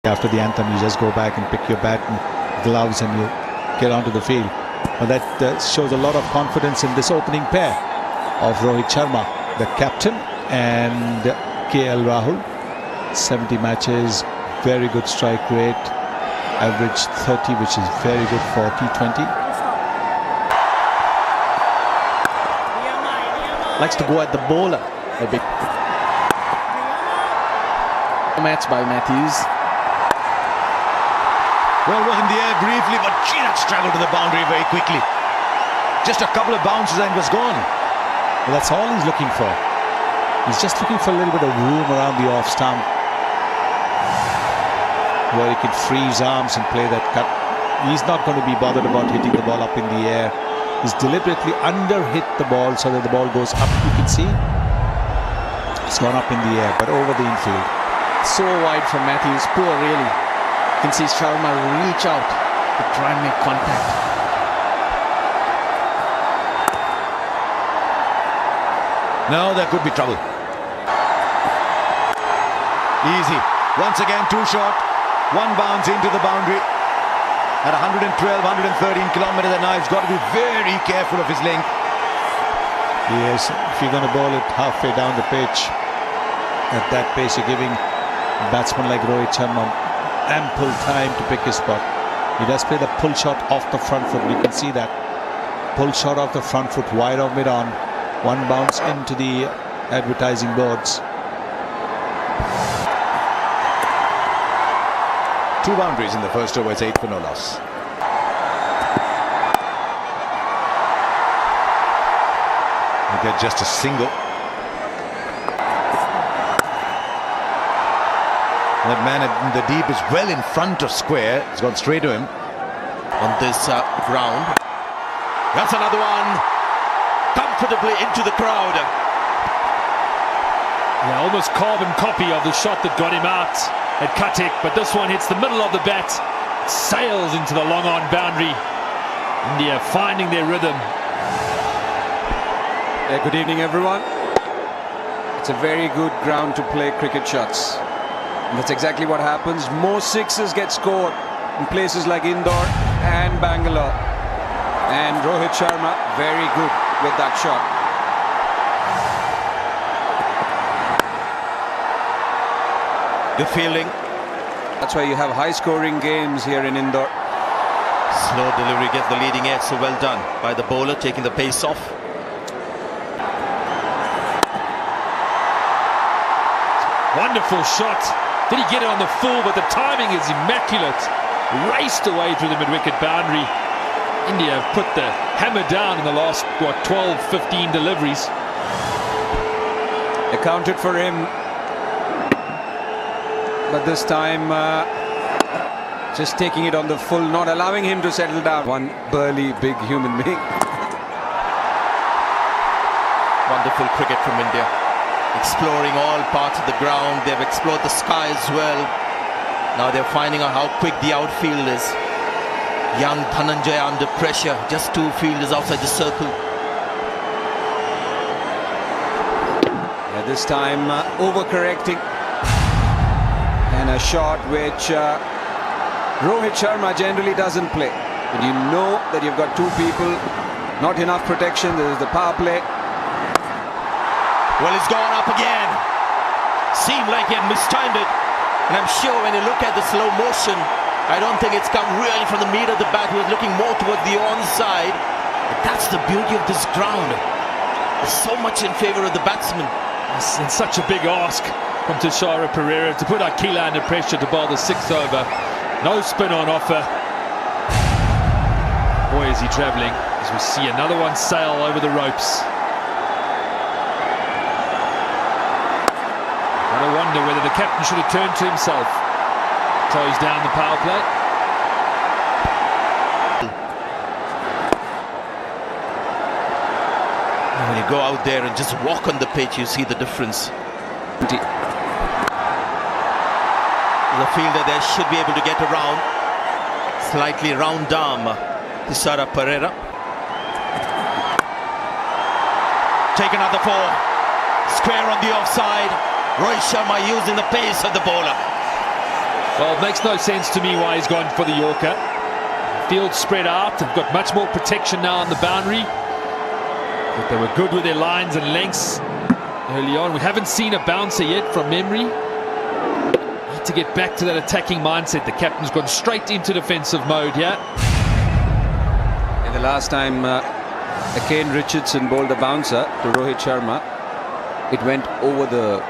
After the anthem, you just go back and pick your bat and gloves and you get onto the field. But that shows a lot of confidence in this opening pair of Rohit Sharma, the captain, and KL Rahul. 70 matches, very good strike rate, average 30, which is very good for T20. Likes to go at the bowler a bit. Match by Matthews. Well, was in the air briefly, but gee, that struggled to the boundary very quickly. Just a couple of bounces and it was gone. Well, that's all he's looking for. He's just looking for a little bit of room around the off stump where he can free his arms and play that cut. He's not going to be bothered about hitting the ball up in the air. He's deliberately under-hit the ball so that the ball goes up. You can see it's gone up in the air, but over the infield. So wide from Matthews, poor really. You can see Sharma reach out to try and make contact. Now there could be trouble. Easy. Once again, too short. One bounce into the boundary. At 112, 113 kilometers an hour, he's got to be very careful of his length. Yes, if you're going to bowl it halfway down the pitch, at that pace you're giving a batsman like Rohit Sharma ample time to pick his spot. He does play the pull shot off the front foot. You can see that. Pull shot off the front foot, wide of mid-on. One bounce into the advertising boards. Two boundaries in the first over, it's 8 for no loss. He gets just a single. That man in the deep is well in front of square. It's gone straight to him. On this ground. That's another one. Comfortably into the crowd. Yeah, almost carbon copy of the shot that got him out at Katik, but this one hits the middle of the bat, sails into the long on boundary. India finding their rhythm. Good evening, everyone. It's a very good ground to play cricket shots. And that's exactly what happens. More sixes get scored in places like Indore and Bangalore. And Rohit Sharma, very good with that shot. Good fielding. That's why you have high-scoring games here in Indore. Slow delivery gets the leading edge, so well done by the bowler, taking the pace off. Wonderful shot. Did he get it on the full? But the timing is immaculate. Raced away through the mid-wicket boundary. India have put the hammer down in the last, 12, 15 deliveries. Accounted for him. But this time, just taking it on the full, not allowing him to settle down. One burly, big human being. Wonderful cricket from India. Exploring all parts of the ground. They've explored the sky as well. Now they're finding out how quick the outfield is. Young Dhananjaya under pressure. Just two fielders outside the circle. Yeah, this time, overcorrecting. And a shot which Rohit Sharma generally doesn't play. But you know that you've got two people, not enough protection. There is the power play. Well, it's gone up again. Seemed like he had mistimed it. And I'm sure when you look at the slow motion, I don't think it's come really from the meat of the bat. He was looking more towards the onside. But that's the beauty of this ground. There's so much in favour of the batsman. It's such a big ask from Tishara Pereira to put Akila under pressure to bowl the 6th over. No spin on offer. Boy, is he travelling as we see another one sail over the ropes. I wonder whether the captain should have turned to himself. Close down the power play. When you go out there and just walk on the pitch, you see the difference. The fielder there should be able to get around. Slightly round arm, Tishara Pereira. Take another four. Square on the offside. Rohit Sharma using the pace of the bowler. Well, it makes no sense to me why he's gone for the Yorker. Field spread out. They've got much more protection now on the boundary. But they were good with their lines and lengths early on. We haven't seen a bouncer yet from memory. Need to get back to that attacking mindset. The captain's gone straight into defensive mode here. And the last time Kane Richardson bowled a bouncer to Rohit Sharma, it went over the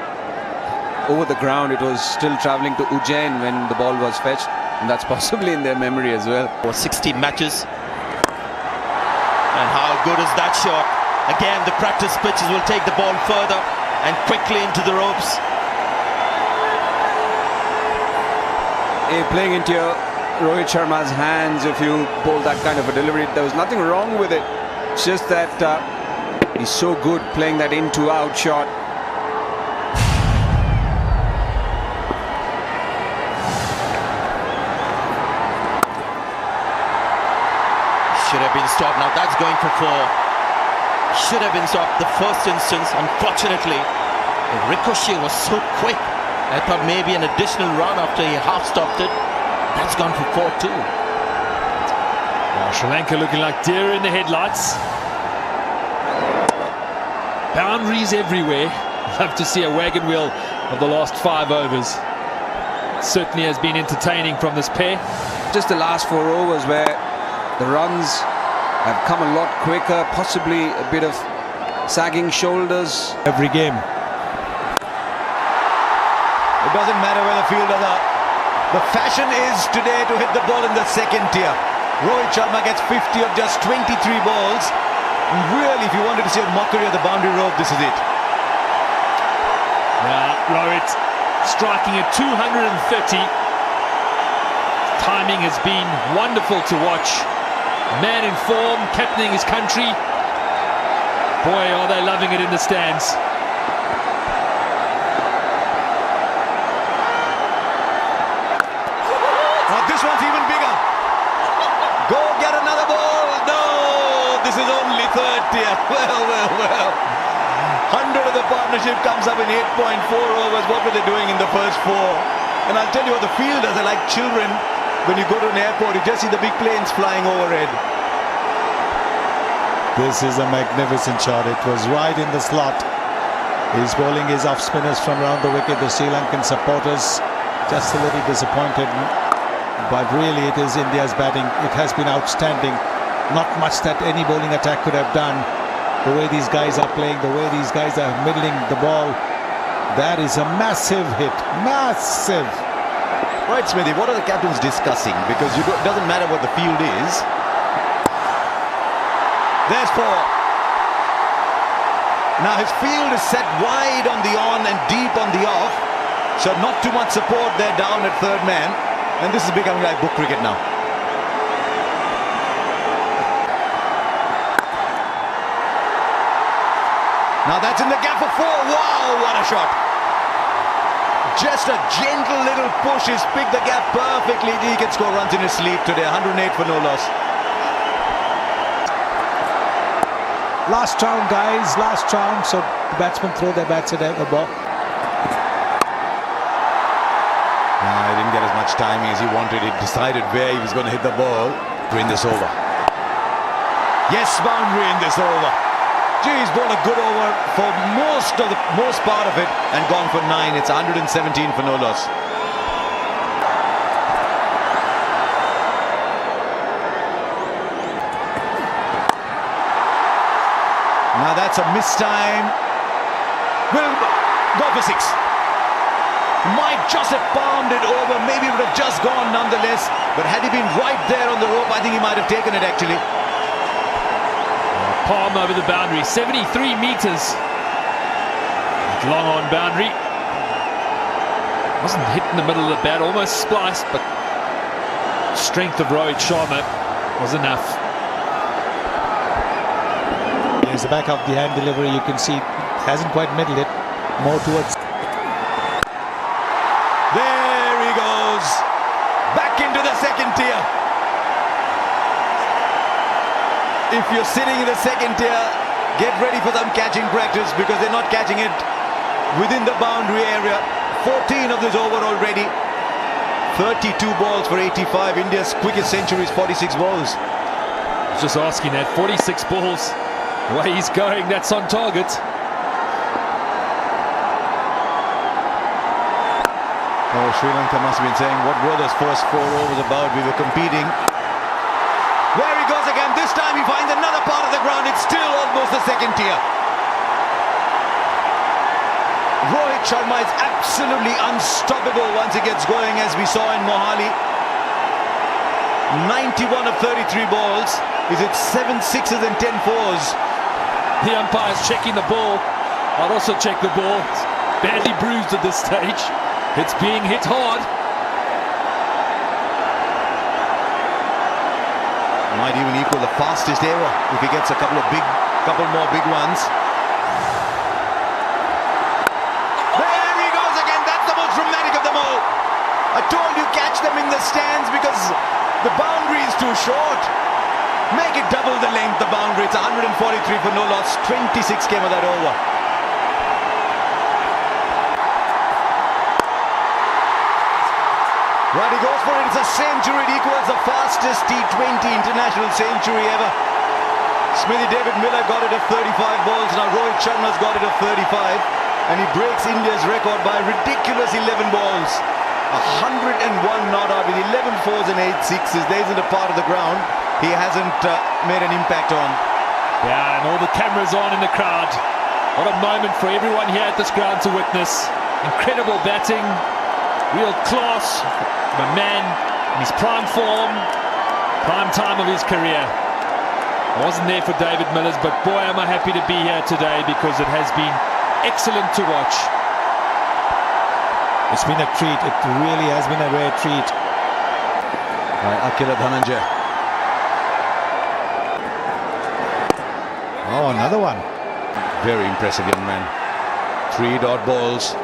ground. It was still travelling to Ujjain when the ball was fetched, and that's possibly in their memory as well. For 60 matches. And how good is that shot? Again, the practice pitches will take the ball further and quickly into the ropes. Playing into your Rohit Sharma's hands, if you bowl that kind of a delivery, there was nothing wrong with it. It's just that he's so good playing that in-to-out shot. Should have been stopped. Now that's going for 4. Should have been stopped the first instance. Unfortunately, the ricochet was so quick. I thought maybe an additional run after he half stopped it. That's gone for 4 too. Well, Sri Lanka looking like deer in the headlights. Boundaries everywhere. Love to see a wagon wheel of the last 5 overs. Certainly has been entertaining from this pair. Just the last 4 overs where the runs have come a lot quicker, possibly a bit of sagging shoulders. Every game. It doesn't matter where the fielders are. The fashion is today to hit the ball in the second tier. Rohit Sharma gets 50 of just 23 balls. And really, if you wanted to see a mockery of the boundary rope, this is it. Now, Rohit striking at 230. Timing has been wonderful to watch. Man in form, captaining his country. Boy, are they loving it in the stands. This one's even bigger. Go get another ball. No, this is only third tier. Well. 100 of the partnership comes up in 8.4 overs. What were they doing in the first 4? And I'll tell you what, the fielders are like children. When you go to an airport, you just see the big planes flying overhead. This is a magnificent shot. It was right in the slot. He's bowling his off spinners from around the wicket. The Sri Lankan supporters just a little disappointed. But really, it is India's batting. It has been outstanding. Not much that any bowling attack could have done. The way these guys are playing, the way these guys are middling the ball. That is a massive hit. Massive. Right, Smithy, what are the captains discussing? Because it doesn't matter what the field is. There's 4. Now his field is set wide on the on and deep on the off. So not too much support there down at third man. And this is becoming like book cricket now. Now that's in the gap for 4. Wow, what a shot. Just a gentle little push. He's picked the gap perfectly. He can score runs in his sleep today. 108 for no loss. Last round, guys. Last round. So the batsmen throw their bats at the ball. He didn't get as much time as he wanted. He decided where he was going to hit the ball to win this over. Yes, boundary in this over. Gee, he's bowled a good over for most part of it and gone for 9. It's 117 for no loss. Now that's a missed time. Will go for 6. Might just have palmed it over. Maybe it would have just gone nonetheless. But had he been right there on the rope, I think he might have taken it actually. Palm over the boundary, 73 metres. Long on boundary. Wasn't hit in the middle of the bat, almost spliced, but strength of Rohit Sharma was enough. There's the back of the hand delivery. You can see hasn't quite middled it. More towards. There he goes. Back into the second tier. If you're sitting in the second tier, get ready for some catching practice because they're not catching it within the boundary area. 14 of this over already. 32 balls for 85. India's quickest century is 46 balls. I was just asking that. 46 balls. The way he's going, that's on target. Oh, Sri Lanka must have been saying, what were those first 4 overs about? We were competing. There he goes again. This time he finds another part of the ground. It's still almost the second tier. Rohit Sharma is absolutely unstoppable once he gets going, as we saw in Mohali. 91 of 33 balls. Is it 7 sixes and 10 fours? The umpire's checking the ball. I'll also check the ball. It's badly bruised at this stage. It's being hit hard. Might even equal the fastest ever if he gets a couple more big ones. There he goes again. That's the most dramatic of them all. I told you, catch them in the stands because the boundary is too short. Make it double the length, the boundary. It's 143 for no loss. 26 came of that over. Right, he goes for it. It's a century. It equals the fastest T20 international century ever. Smithy David Miller got it at 35 balls. Now Rohit Sharma's got it at 35. And he breaks India's record by a ridiculous 11 balls. 101 not out with 11 fours and 8 sixes. There isn't a part of the ground he hasn't made an impact on. Yeah, and all the cameras on in the crowd. What a moment for everyone here at this ground to witness. Incredible batting. Real class. A man in his prime form, prime time of his career. I wasn't there for David Miller's, but boy, am I happy to be here today because it has been excellent to watch. It's been a treat. It really has been a rare treat. By Akila Dhananjay. Oh, another one. Very impressive young man. 3 dot balls.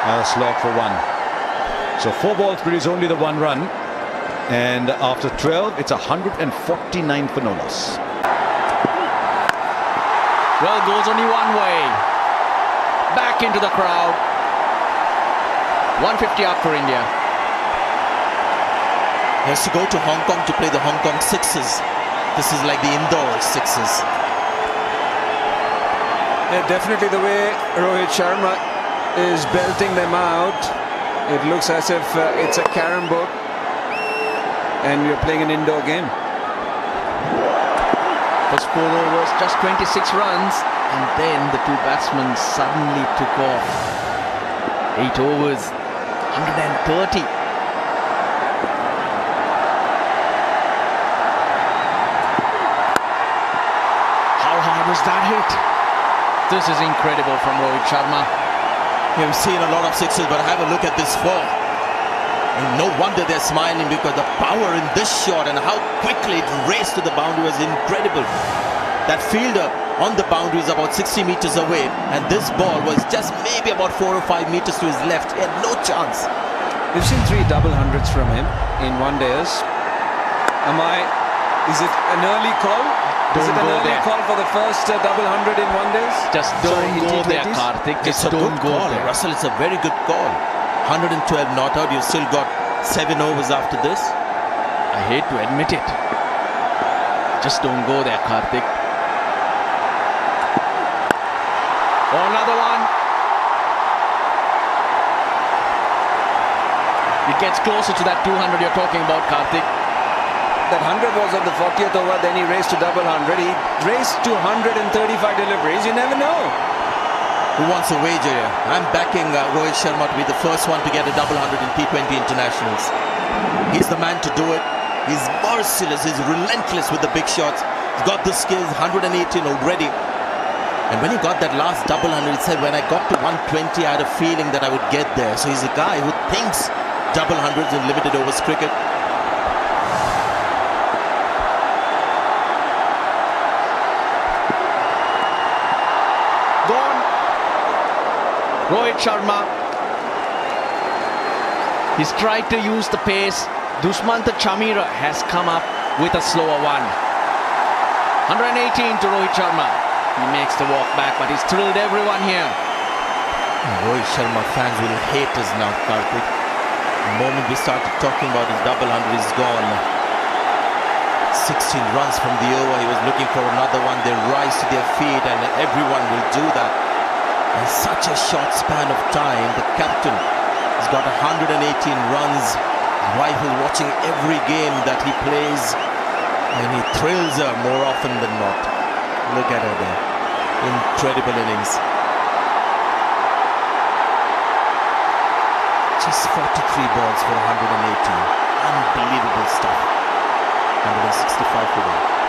A slog for 1. So 4 balls produce only the 1 run. And after 12, it's 149 for no loss. Well, goes only one way. Back into the crowd. 150 up for India. He has to go to Hong Kong to play the Hong Kong Sixes. This is like the indoor Sixes. Yeah, definitely the way Rohit Sharma is belting them out. It looks as if it's a carom board and you're playing an indoor game. First 4 overs, just 26 runs, and then the 2 batsmen suddenly took off. 8 overs, 130. How hard was that hit? This is incredible from Rohit Sharma. We've seen a lot of sixes, but have a look at this 4. And no wonder they're smiling, because the power in this shot and how quickly it raced to the boundary was incredible. That fielder on the boundary is about 60 meters away, and this ball was just maybe about 4 or 5 meters to his left. He had no chance. We've seen 3 double hundreds from him in one days. Is it an early call? Is it an early call for the first double hundred in one days? Just don't go there, Karthik. It's a good call, Russell. It's a very good call. 112 not out. You've still got 7 overs after this. I hate to admit it. Just don't go there, Karthik. Oh, another one. It gets closer to that 200 you're talking about, Karthik. That 100 was on the 40th over, then he raced to double 100. He raced to 135 deliveries. You never know. Who wants a wager here? I'm backing Rohit Sharma to be the first one to get a double 100 in T20 internationals. He's the man to do it. He's merciless. He's relentless with the big shots. He's got the skills. 118 already. And when he got that last double 100, he said, when I got to 120, I had a feeling that I would get there. So he's a guy who thinks double hundreds in limited overs cricket. Rohit Sharma, he's tried to use the pace. Dushmantha Chamira has come up with a slower one. 118 to Rohit Sharma. He makes the walk back, but he's thrilled everyone here. Rohit Sharma fans will hate us now, Karthik. The moment we started talking about his double hundred, is gone. 16 runs from the over, he was looking for another one. They rise to their feet, and everyone will do that. In such a short span of time, the captain has got 118 runs. His wife is watching every game that he plays, and he thrills her more often than not. Look at her there. Incredible innings. Just 43 balls for 118. Unbelievable stuff. 165 for them.